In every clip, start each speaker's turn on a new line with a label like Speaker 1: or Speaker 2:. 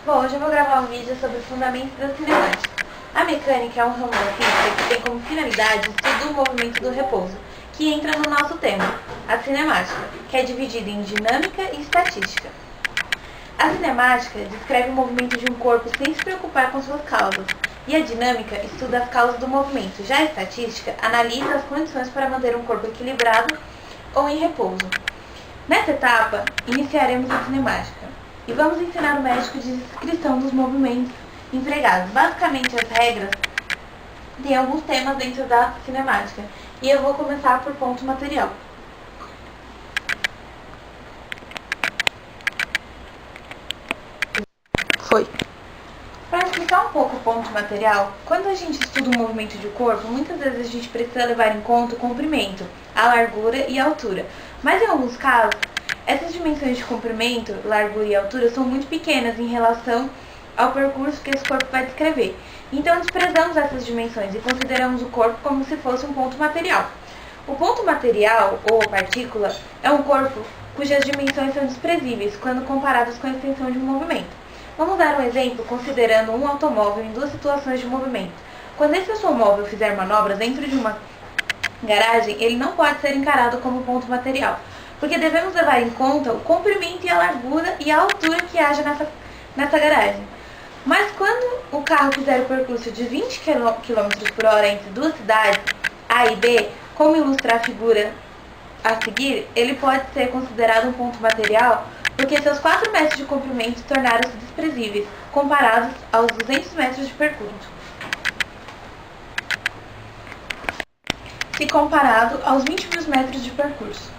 Speaker 1: Bom, hoje eu vou gravar um vídeo sobre fundamentos da cinemática. A mecânica é um ramo da física que tem como finalidade o estudo do movimento do repouso, que entra no nosso tema, a cinemática, que é dividida em dinâmica e estatística. A cinemática descreve o movimento de um corpo sem se preocupar com suas causas, e a dinâmica estuda as causas do movimento. Já a estatística analisa as condições para manter um corpo equilibrado ou em repouso. Nessa etapa, iniciaremos a cinemática e vamos ensinar o médico de descrição dos movimentos empregados. Basicamente, as regras têm alguns temas dentro da cinemática e eu vou começar por ponto material. Para explicar um pouco o ponto material, quando a gente estuda o movimento de corpo, muitas vezes a gente precisa levar em conta o comprimento, a largura e a altura. Mas em alguns casos, essas dimensões de comprimento, largura e altura são muito pequenas em relação ao percurso que esse corpo vai descrever. Então desprezamos essas dimensões e consideramos o corpo como se fosse um ponto material. O ponto material, ou partícula, é um corpo cujas dimensões são desprezíveis quando comparadas com a extensão de um movimento. Vamos dar um exemplo considerando um automóvel em duas situações de movimento. Quando esse automóvel fizer manobras dentro de uma garagem, ele não pode ser encarado como ponto material, porque devemos levar em conta o comprimento e a largura e a altura que haja nessa garagem. Mas quando o carro fizer o percurso de 20 km por hora entre duas cidades, A e B, como ilustra a figura a seguir, ele pode ser considerado um ponto material porque seus 4 metros de comprimento tornaram-se desprezíveis, comparados aos 200 metros de percurso. Se comparado aos 20 metros de percurso.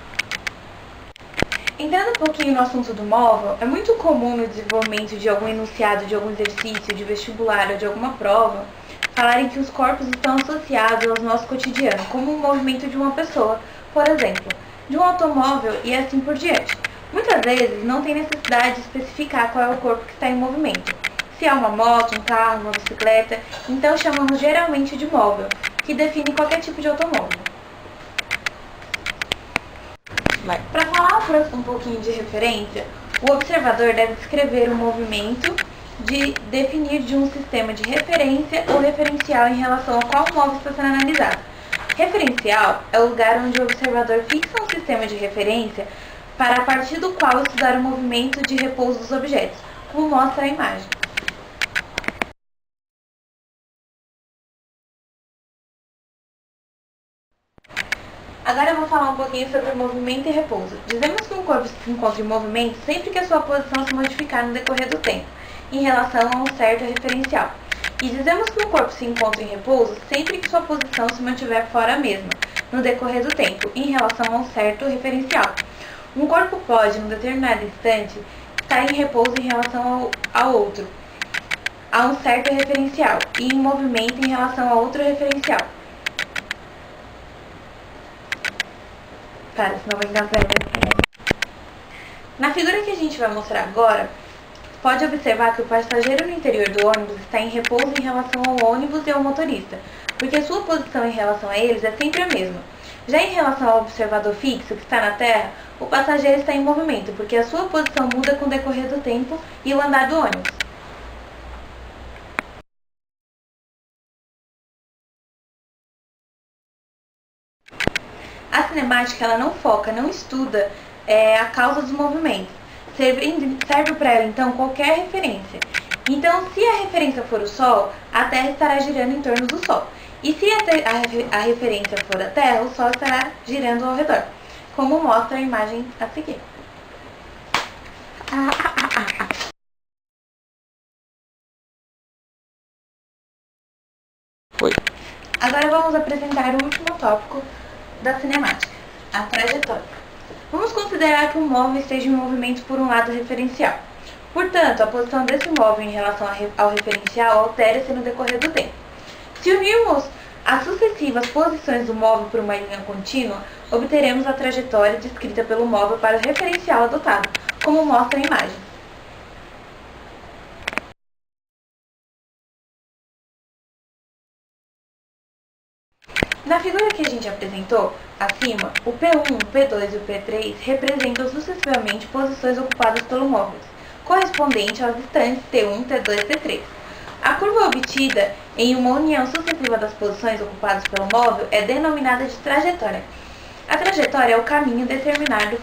Speaker 1: Entrando um pouquinho no assunto do móvel, é muito comum no desenvolvimento de algum enunciado, de algum exercício, de vestibular ou de alguma prova, falarem que os corpos estão associados ao nosso cotidiano, como o movimento de uma pessoa, por exemplo, de um automóvel e assim por diante. Muitas vezes não tem necessidade de especificar qual é o corpo que está em movimento. Se é uma moto, um carro, uma bicicleta, então chamamos geralmente de móvel, que define qualquer tipo de automóvel. Para falar um pouquinho de referência, o observador deve descrever o movimento de definir de um sistema de referência ou referencial em relação ao qual o móvel está sendo analisado. Referencial é o lugar onde o observador fixa um sistema de referência para a partir do qual estudar o movimento de repouso dos objetos, como mostra a imagem. Agora eu vou falar um pouquinho sobre movimento e repouso. Dizemos que um corpo se encontra em movimento sempre que a sua posição se modificar no decorrer do tempo, em relação a um certo referencial. E dizemos que um corpo se encontra em repouso sempre que sua posição se mantiver fora a mesma, no decorrer do tempo, em relação a um certo referencial. Um corpo pode, num determinado instante, estar em repouso em relação ao outro, a um certo referencial, e em movimento em relação a outro referencial. Senão vai engasgar. Na figura que a gente vai mostrar agora, pode observar que o passageiro no interior do ônibus está em repouso em relação ao ônibus e ao motorista, porque a sua posição em relação a eles é sempre a mesma. Já em relação ao observador fixo, que está na Terra, o passageiro está em movimento, porque a sua posição muda com o decorrer do tempo e o andar do ônibus. A cinemática ela não foca, não estuda a causa dos movimentos. Serve para ela, então, qualquer referência. Então, se a referência for o Sol, a Terra estará girando em torno do Sol. E se a referência for a Terra, o Sol estará girando ao redor, como mostra a imagem a seguir. Agora vamos apresentar o último tópico da cinemática, a trajetória. Vamos considerar que um móvel esteja em movimento por um lado referencial. Portanto, a posição desse móvel em relação ao referencial altera-se no decorrer do tempo. Se unirmos as sucessivas posições do móvel por uma linha contínua, obteremos a trajetória descrita pelo móvel para o referencial adotado, como mostra a imagem. Na figura que a gente apresentou acima, o P1, o P2 e o P3 representam sucessivamente posições ocupadas pelo móvel, correspondente aos instantes T1, T2 e T3. A curva obtida em uma união sucessiva das posições ocupadas pelo móvel é denominada de trajetória. A trajetória é o caminho determinado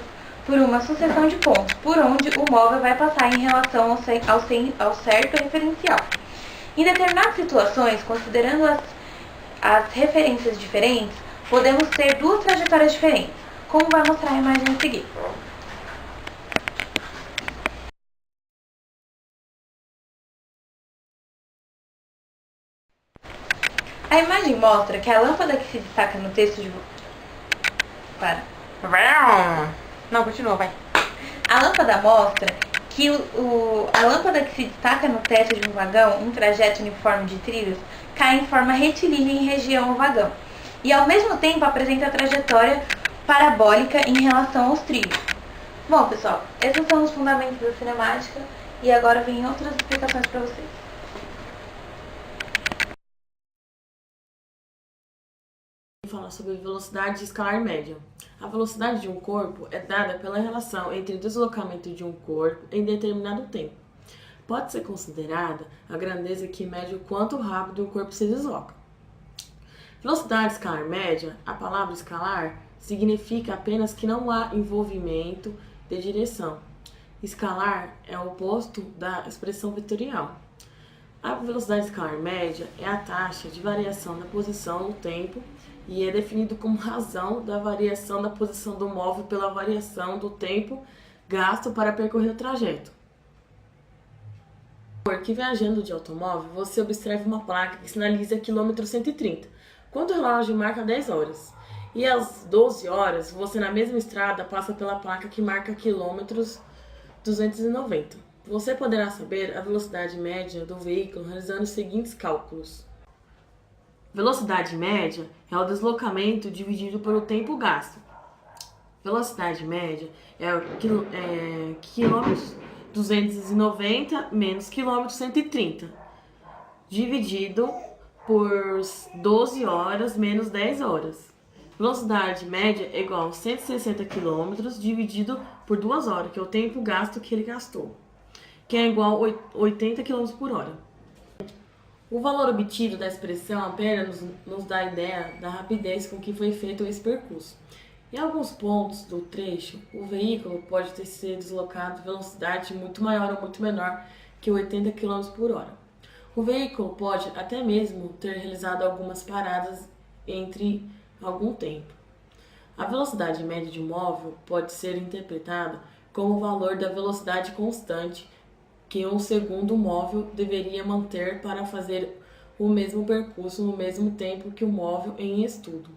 Speaker 1: por uma sucessão de pontos, por onde o móvel vai passar em relação ao certo referencial. Em determinadas situações, considerando as referências diferentes, podemos ter duas trajetórias diferentes, como vai mostrar a imagem a seguir. A imagem mostra que a lâmpada que se destaca no texto de...
Speaker 2: Não, continua, vai.
Speaker 1: A lâmpada mostra que a lâmpada que se destaca no teto de um vagão, um trajeto uniforme de trilhos, cai em forma retilínea em região ao vagão, e ao mesmo tempo apresenta a trajetória parabólica em relação aos trilhos. Bom, pessoal, esses são os fundamentos da cinemática, e agora vem outras explicações para vocês.
Speaker 2: Falar sobre velocidade escalar média. A velocidade de um corpo é dada pela relação entre o deslocamento de um corpo em determinado tempo. Pode ser considerada a grandeza que mede o quanto rápido o corpo se desloca. Velocidade escalar média, a palavra escalar significa apenas que não há envolvimento de direção. Escalar é o oposto da expressão vetorial. A velocidade escalar média é a taxa de variação da posição no tempo e é definido como razão da variação da posição do móvel pela variação do tempo gasto para percorrer o trajeto. Porque viajando de automóvel, você observa uma placa que sinaliza quilômetro 130, quando o relógio marca 10 horas. E às 12 horas, você na mesma estrada passa pela placa que marca quilômetros 290. Você poderá saber a velocidade média do veículo realizando os seguintes cálculos. Velocidade média é o deslocamento dividido pelo tempo gasto. Velocidade média é quilômetros 290 menos quilômetro 130, dividido por 12 horas menos 10 horas. Velocidade média é igual a 160 km dividido por 2 horas, que é o tempo gasto que ele gastou, que é igual a 80 km por hora. O valor obtido da expressão apenas nos dá a ideia da rapidez com que foi feito esse percurso. Em alguns pontos do trecho, o veículo pode ter sido deslocado a velocidade muito maior ou muito menor que 80 km por hora. O veículo pode até mesmo ter realizado algumas paradas entre algum tempo. A velocidade média de um móvel pode ser interpretada como o valor da velocidade constante que um segundo móvel deveria manter para fazer o mesmo percurso no mesmo tempo que o móvel em estudo.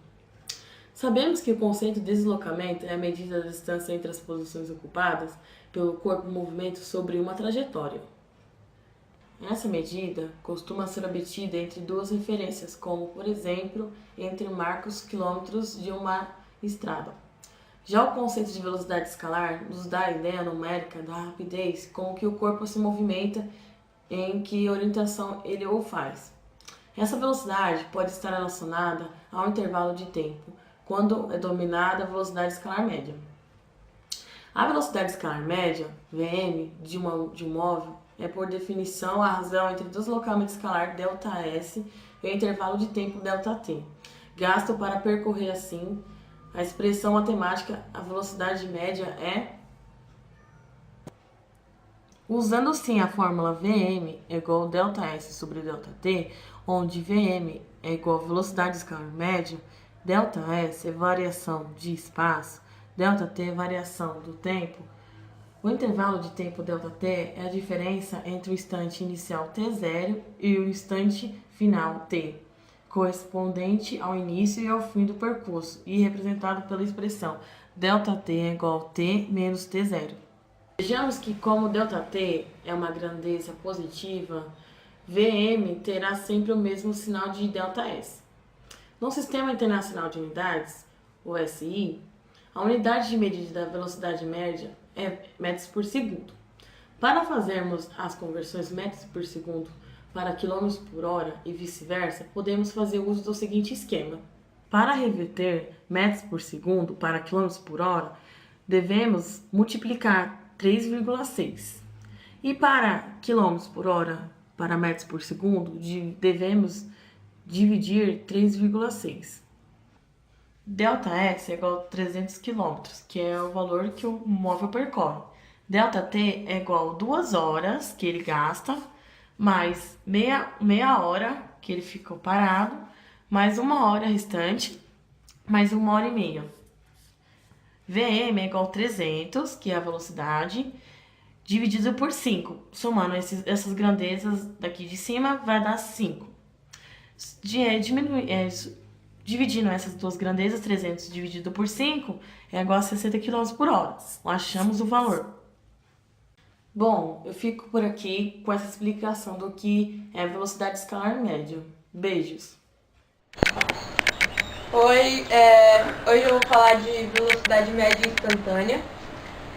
Speaker 2: Sabemos que o conceito de deslocamento é a medida da distância entre as posições ocupadas pelo corpo em movimento sobre uma trajetória. Essa medida costuma ser obtida entre duas referências, como, por exemplo, entre marcos quilômetros de uma estrada. Já o conceito de velocidade escalar nos dá a ideia numérica da rapidez com que o corpo se movimenta, em que orientação ele o faz. Essa velocidade pode estar relacionada ao intervalo de tempo, quando é dominada a velocidade escalar média. A velocidade escalar média, Vm, de um móvel, é por definição a razão entre o deslocamento escalar ΔS e o intervalo de tempo ΔT, gasto para percorrer assim. A expressão matemática, a velocidade média é... Usando sim a fórmula Vm é igual a ΔS sobre ΔT, onde Vm é igual a velocidade escalar média, ΔS é variação de espaço, ΔT é variação do tempo. O intervalo de tempo ΔT é a diferença entre o instante inicial t0 e o instante final t, correspondente ao início e ao fim do percurso, e representado pela expressão ΔT é igual a t menos t0. Vejamos que como ΔT é uma grandeza positiva, Vm terá sempre o mesmo sinal de ΔS. No Sistema Internacional de Unidades, o SI, a unidade de medida da velocidade média é metros por segundo. Para fazermos as conversões metros por segundo para quilômetros por hora e vice-versa, podemos fazer uso do seguinte esquema. Para reverter metros por segundo para quilômetros por hora, devemos multiplicar 3,6. E para quilômetros por hora, para metros por segundo, devemos dividir 3,6. ΔS é igual a 300 km, que é o valor que o móvel percorre. ΔT é igual a 2 horas que ele gasta, mais meia hora que ele ficou parado, mais 1 hora restante, mais 1 hora e meia. VM é igual a 300, que é a velocidade, dividido por 5. Somando essas grandezas daqui de cima, vai dar 5. Dividindo essas duas grandezas, 300 dividido por 5 é igual a 60 km por hora. Achamos o valor. Bom, eu fico por aqui com essa explicação do que é velocidade escalar média. Beijos!
Speaker 3: Oi, hoje eu vou falar de velocidade média instantânea.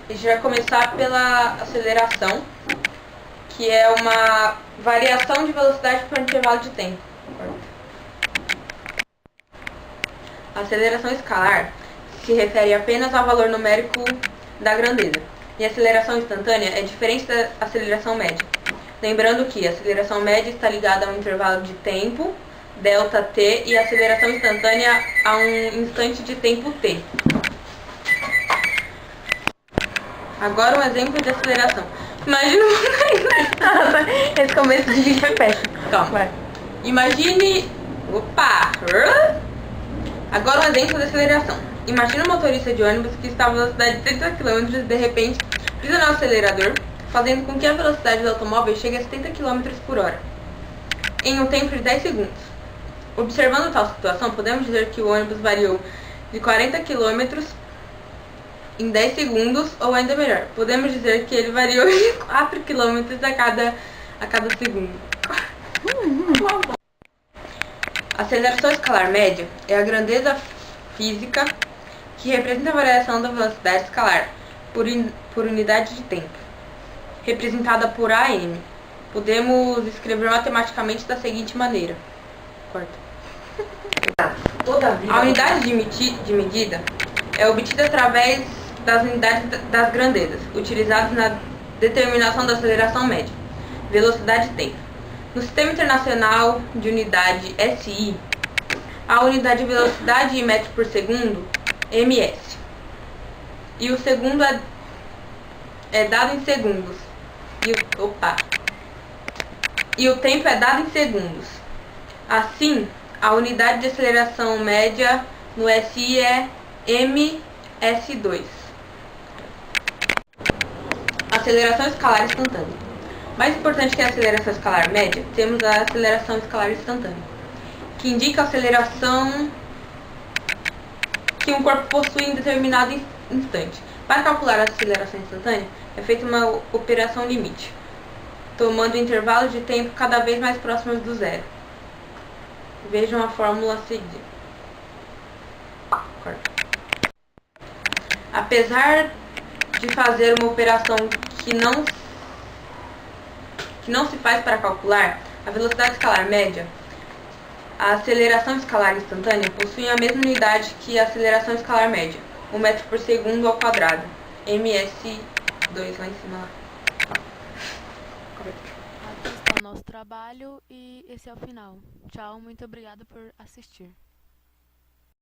Speaker 3: A gente vai começar pela aceleração, que é uma variação de velocidade por intervalo de tempo. A aceleração escalar se refere apenas ao valor numérico da grandeza, e a aceleração instantânea é diferente da aceleração média. Lembrando que a aceleração média está ligada a um intervalo de tempo, ΔT, e a aceleração instantânea a um instante de tempo t. Agora um exemplo de aceleração. Imagina
Speaker 1: Esse começo de vídeo foi péssimo.
Speaker 3: Calma.
Speaker 1: Vai.
Speaker 3: Imagine... Opa! Agora um exemplo de aceleração. Imagina um motorista de ônibus que está a velocidade de 30 km e de repente pisa no acelerador, fazendo com que a velocidade do automóvel chegue a 70 km por hora, em um tempo de 10 segundos. Observando tal situação, podemos dizer que o ônibus variou de 40 km em 10 segundos, ou ainda melhor, podemos dizer que ele variou de 4 km a cada segundo. A aceleração escalar média é a grandeza física que representa a variação da velocidade escalar por unidade de tempo, representada por AM. Podemos escrever matematicamente da seguinte maneira. Corta. A unidade de medida é obtida através das unidades das grandezas, utilizadas na determinação da aceleração média, velocidade e tempo. No Sistema Internacional de Unidade SI, a unidade de velocidade em metros por segundo, ms. E o segundo é dado em segundos. E o tempo é dado em segundos. Assim, a unidade de aceleração média no SI é ms2. Aceleração escalar instantânea. Mais importante que a aceleração escalar média, temos a aceleração escalar instantânea, que indica a aceleração que um corpo possui em determinado instante. Para calcular a aceleração instantânea, é feita uma operação limite, tomando intervalos de tempo cada vez mais próximos do zero. Vejam a fórmula a seguir. Apesar de fazer uma operação que não se faz para calcular a velocidade escalar média, a aceleração escalar instantânea possui a mesma unidade que a aceleração escalar média, 1 metro por segundo ao quadrado, ms2 lá em cima.
Speaker 4: Aqui está o nosso trabalho e esse é o final. Tchau, muito obrigada por assistir.